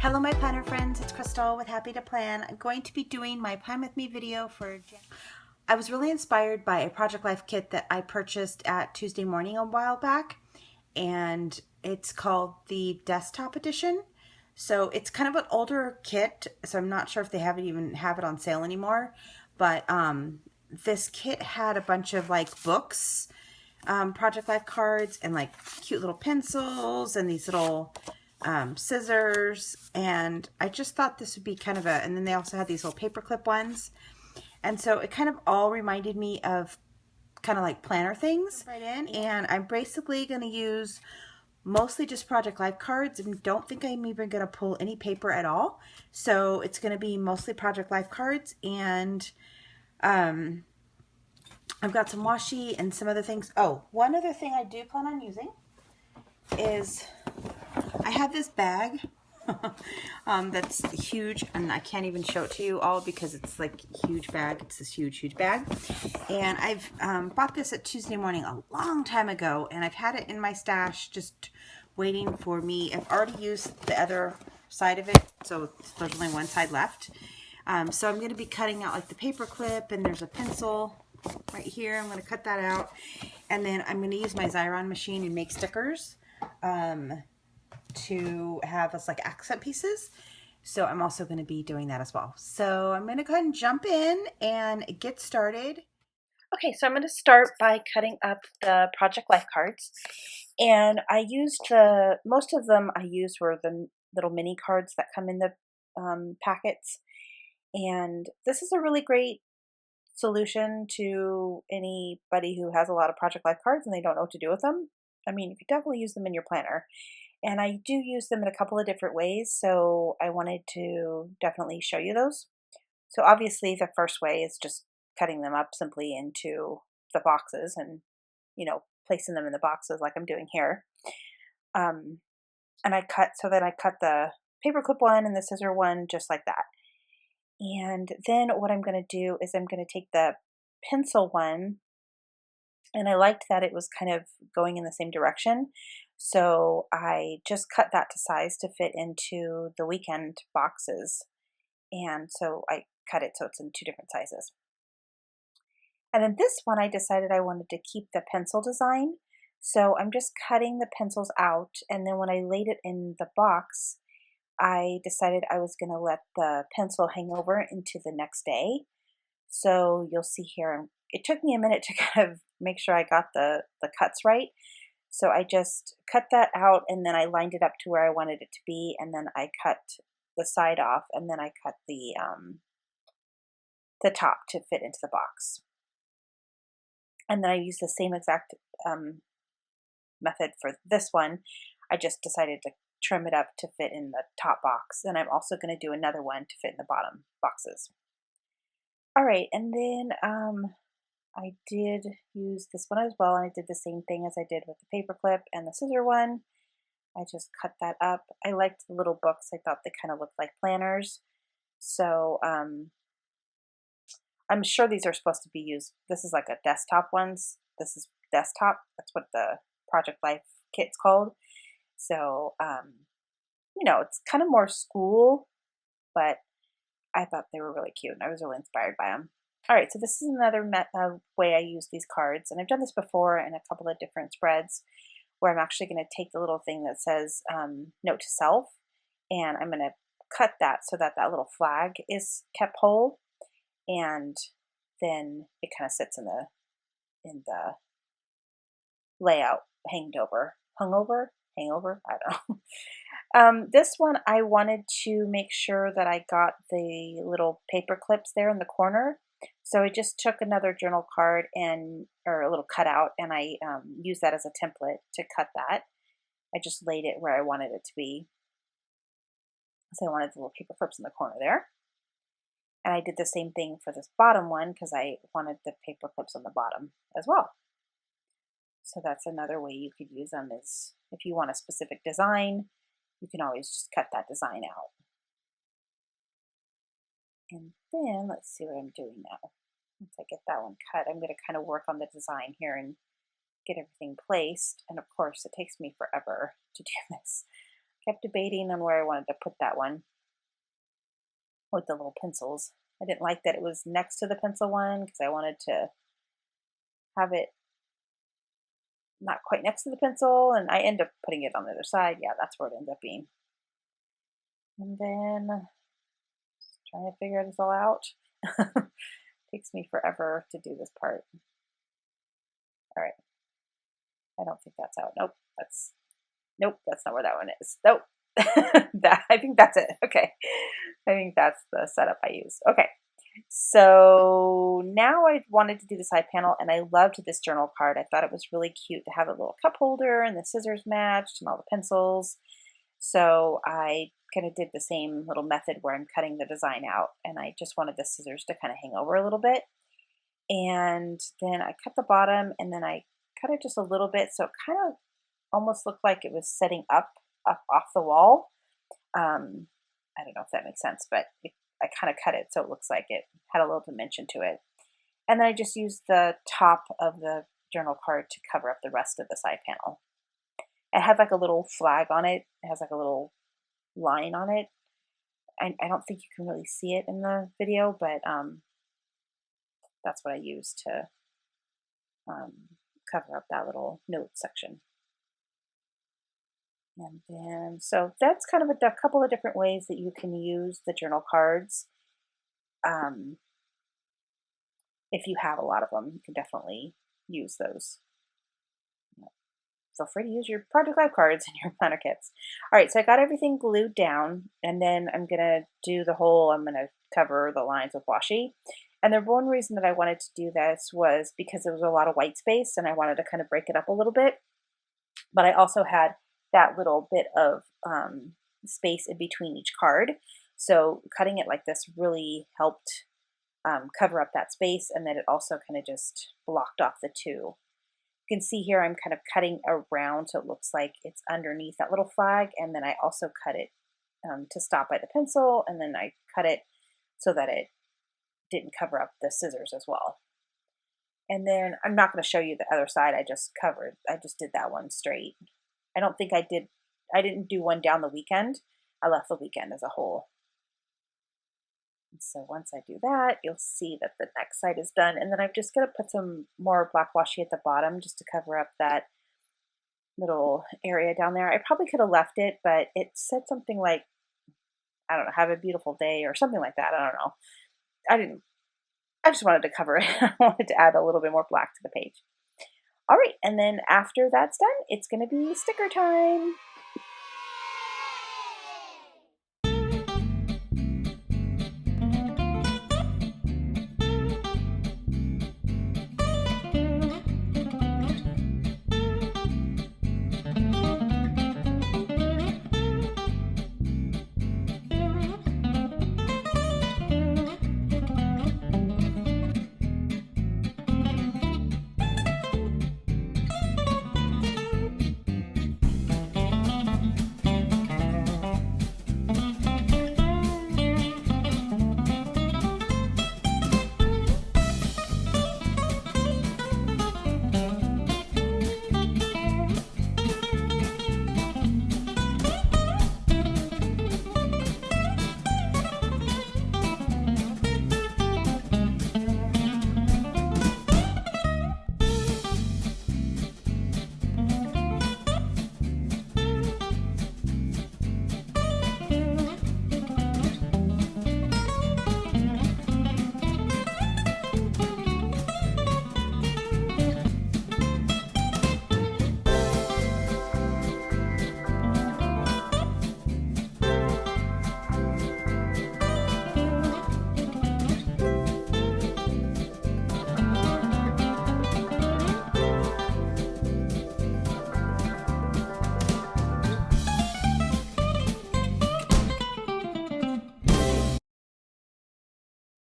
Hello my planner friends, it's Crystal with Happy to Plan. I'm going to be doing my Plan With Me video for I was really inspired by a Project Life kit that I purchased at Tuesday Morning a while back, and it's called the Desktop Edition. So it's kind of an older kit, so I'm not sure if they even have it on sale anymore, but this kit had a bunch of like books, Project Life cards, and like cute little pencils and these little scissors, and I just thought this would be kind of and then they also had these little paperclip ones, and so it kind of all reminded me of kind of like planner things right in. And I'm basically going to use mostly just Project Life cards and don't think I'm even going to pull any paper at all. So it's going to be mostly Project Life cards, and I've got some washi and some other things. Oh, one other thing I do plan on using is I have this bag that's huge, and I can't even show it to you all because it's like a huge bag. It's this huge bag, and I've bought this at Tuesday Morning a long time ago, and I've had it in my stash just waiting for me. I've already used the other side of it, so there's only one side left. So I'm going to be cutting out like the paper clip, and there's a pencil right here. I'm going to cut that out, and then I'm going to use my Xyron machine and make stickers to have as like accent pieces. So I'm also going to be doing that as well. So I'm going to go ahead and jump in and get started. Okay, so I'm going to start by cutting up the Project Life cards. And I used most of them I used were the little mini cards that come in the packets. And this is a really great solution to anybody who has a lot of Project Life cards and they don't know what to do with them. I mean, you could definitely use them in your planner. And I do use them in a couple of different ways, so I wanted to definitely show you those. So obviously the first way is just cutting them up simply into the boxes and, placing them in the boxes like I'm doing here. And then I cut the paperclip one and the scissor one just like that. And then what I'm going to do is I'm going to take the pencil one, and I liked that it was kind of going in the same direction. So I just cut that to size to fit into the weekend boxes. And so I cut it so it's in two different sizes. And then this one, I decided I wanted to keep the pencil design. So I'm just cutting the pencils out. And then when I laid it in the box, I decided I was going to let the pencil hang over into the next day. So you'll see here, it took me a minute to kind of make sure I got the cuts right. So I just cut that out, and then I lined it up to where I wanted it to be, and then I cut the side off, and then I cut the top to fit into the box. And then I used the same exact method for this one. I just decided to trim it up to fit in the top box, and I'm also going to do another one to fit in the bottom boxes. All right, and then I did use this one as well, and I did the same thing as I did with the paperclip and the scissor one. I just cut that up. I liked the little books. I thought they kind of looked like planners. So I'm sure these are supposed to be used. This is like a desktop ones. This is desktop. That's what the Project Life kit's called. So, it's kind of more school, but I thought they were really cute, and I was really inspired by them. All right, so this is another way I use these cards, and I've done this before in a couple of different spreads where I'm actually going to take the little thing that says note to self, and I'm going to cut that so that that little flag is kept whole, and then it kind of sits in the layout, hangover, I don't know. This one, I wanted to make sure that I got the little paper clips there in the corner. So I just took another journal card or a little cutout, and I used that as a template to cut that. I just laid it where I wanted it to be. So I wanted the little paper clips in the corner there. And I did the same thing for this bottom one because I wanted the paper clips on the bottom as well. So that's another way you could use them, is if you want a specific design, you can always just cut that design out. And then let's see what I'm doing now. Once I get that one cut, I'm going to kind of work on the design here and get everything placed. And of course, it takes me forever to do this. kept debating on where I wanted to put that one with the little pencils. I didn't like that it was next to the pencil one because I wanted to have it not quite next to the pencil, and I end up putting it on the other side. Yeah, that's where it ends up being. And then trying to figure this all out. Takes me forever to do this part. All right. I don't think that's out. Nope, that's not where that one is. Nope. I think that's it. Okay. I think that's the setup I used. Okay. So now I wanted to do the side panel, and I loved this journal card. I thought it was really cute to have a little cup holder and the scissors matched and all the pencils. So I kind of did the same little method where I'm cutting the design out, and I just wanted the scissors to kind of hang over a little bit. And then I cut the bottom, and then I cut it just a little bit so it kind of almost looked like it was setting up off the wall. I don't know if that makes sense, but I kind of cut it so it looks like it had a little dimension to it. And then I just used the top of the journal card to cover up the rest of the side panel. It had like a little flag on it. It has like a little line on it. I don't think you can really see it in the video, but that's what I used to cover up that little note section. And then, so that's kind of a couple of different ways that you can use the journal cards. If you have a lot of them, you can definitely use those. Feel free to use your Project Life cards in your planner kits. All right, so I got everything glued down, and then I'm gonna do I'm gonna cover the lines with washi. And the one reason that I wanted to do this was because there was a lot of white space, and I wanted to kind of break it up a little bit. But I also had that little bit of space in between each card. So cutting it like this really helped cover up that space, and then it also kind of just blocked off the two. You can see here I'm kind of cutting around so it looks like it's underneath that little flag, and then I also cut it to stop by the pencil, and then I cut it so that it didn't cover up the scissors as well. And then I'm not going to show you the other side. I just did that one straight. I don't think I didn't do one down the weekend. I left the weekend as a whole. And so once I do that, you'll see that the next side is done. And then I'm just going to put some more black washi at the bottom just to cover up that little area down there. I probably could have left it, but it said something like, I don't know, have a beautiful day or something like that. I don't know. I just wanted to cover it. I wanted to add a little bit more black to the page. All right, and then after that's done, it's going to be sticker time.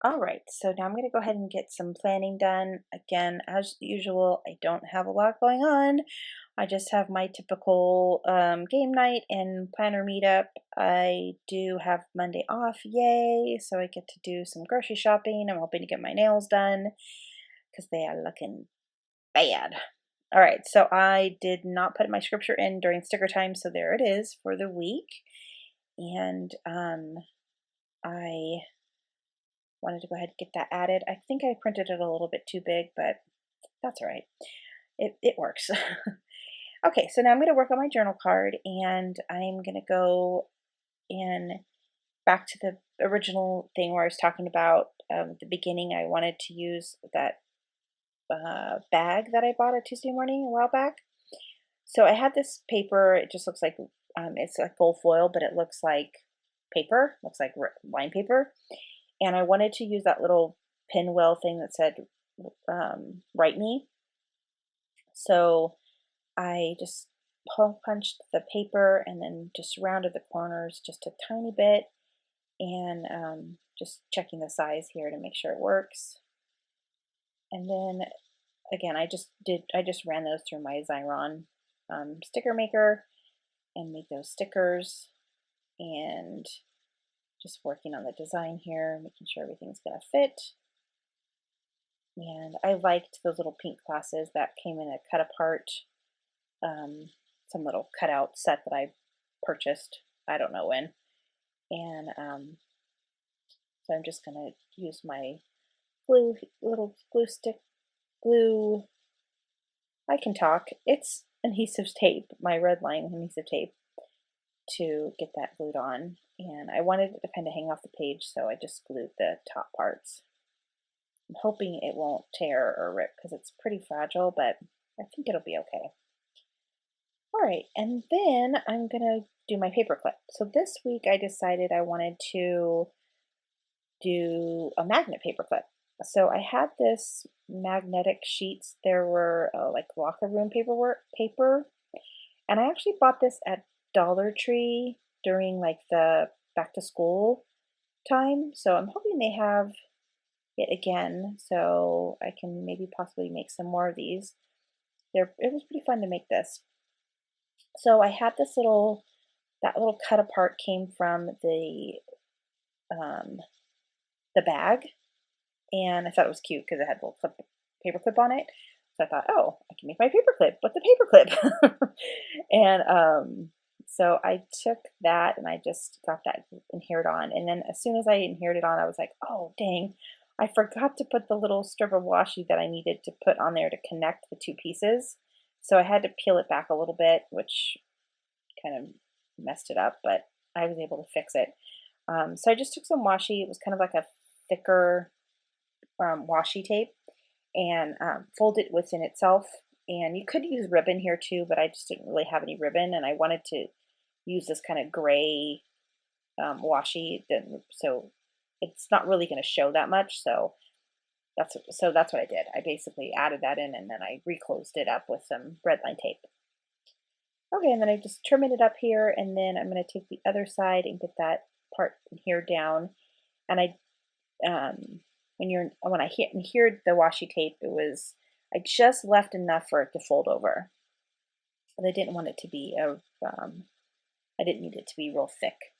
All right, so now I'm going to go ahead and get some planning done. Again, as usual, I don't have a lot going on. I just have my typical game night and planner meetup. I do have Monday off, yay, so I get to do some grocery shopping. I'm hoping to get my nails done because they are looking bad. All right, so I did not put my scripture in during sticker time, so there it is for the week. And I wanted to go ahead and get that added. I think I printed it a little bit too big, but that's all right. It works. Okay, so now I'm going to work on my journal card, and I'm going to go in back to the original thing where I was talking about the beginning. I wanted to use that bag that I bought a Tuesday morning a while back. So I had this paper. It just looks like it's like gold foil, but it looks like paper. Looks like line paper. And I wanted to use that little pinwheel thing that said "Write Me." So I just hole punched the paper and then just rounded the corners just a tiny bit, and just checking the size here to make sure it works. And then again, I just ran those through my Xyron sticker maker and made those stickers, and just working on the design here, making sure everything's gonna fit. And I liked those little pink glasses that came in a cut apart, some little cutout set that I purchased, I don't know when. And so I'm just gonna use my little glue stick, glue, I can talk, it's adhesive tape, my red line adhesive tape, to get that glued on. And I wanted it to kind of hang off the page, so I just glued the top parts. I'm hoping it won't tear or rip because it's pretty fragile, but I think it'll be okay. All right, and then I'm gonna do my paper clip. So this week I decided I wanted to do a magnet paper clip. So I had this magnetic sheets. There were like locker room paper, and I actually bought this at Dollar Tree during like the back to school time. So I'm hoping they have it again, so I can maybe possibly make some more of these. It was pretty fun to make this. So I had this that little cut apart came from um, the bag, and I thought it was cute because it had a little paper clip on it. So I thought, oh, I can make my paper clip with the paper clip. And so I took that and I just got that adhered on. And then as soon as I adhered it on, I was like, oh, dang, I forgot to put the little strip of washi that I needed to put on there to connect the two pieces. So I had to peel it back a little bit, which kind of messed it up, but I was able to fix it. So I just took some washi. It was kind of like a thicker washi tape, and fold it within itself. And you could use ribbon here too, but I just didn't really have any ribbon, and I wanted to use this kind of gray washi, so it's not really going to show that much. So that's what I did. I basically added that in, and then I reclosed it up with some red line tape. Okay, and then I just trim it up here, and then I'm going to take the other side and get that part here down. And when I adhered the washi tape, I just left enough for it to fold over, but I didn't want it to be I didn't need it to be real thick.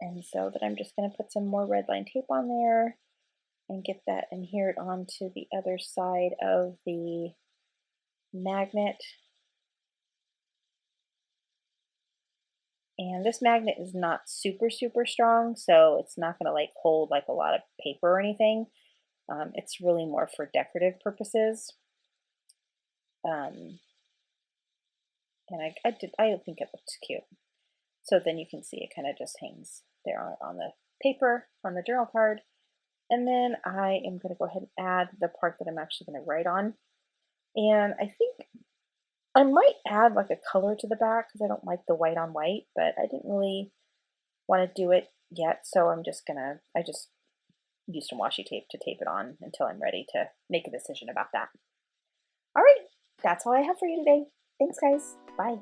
And so then I'm just going to put some more red line tape on there and get that adhered onto the other side of the magnet. And this magnet is not super strong, so it's not going to like hold like a lot of paper or anything. It's really more for decorative purposes. And I think it looks cute. So then you can see it kind of just hangs there on the paper, on the journal card. And then I am going to go ahead and add the part that I'm actually going to write on. And I think I might add like a color to the back because I don't like the white on white, but I didn't really want to do it yet. So I just used some washi tape to tape it on until I'm ready to make a decision about that. All right, that's all I have for you today. Thanks, guys. Bye.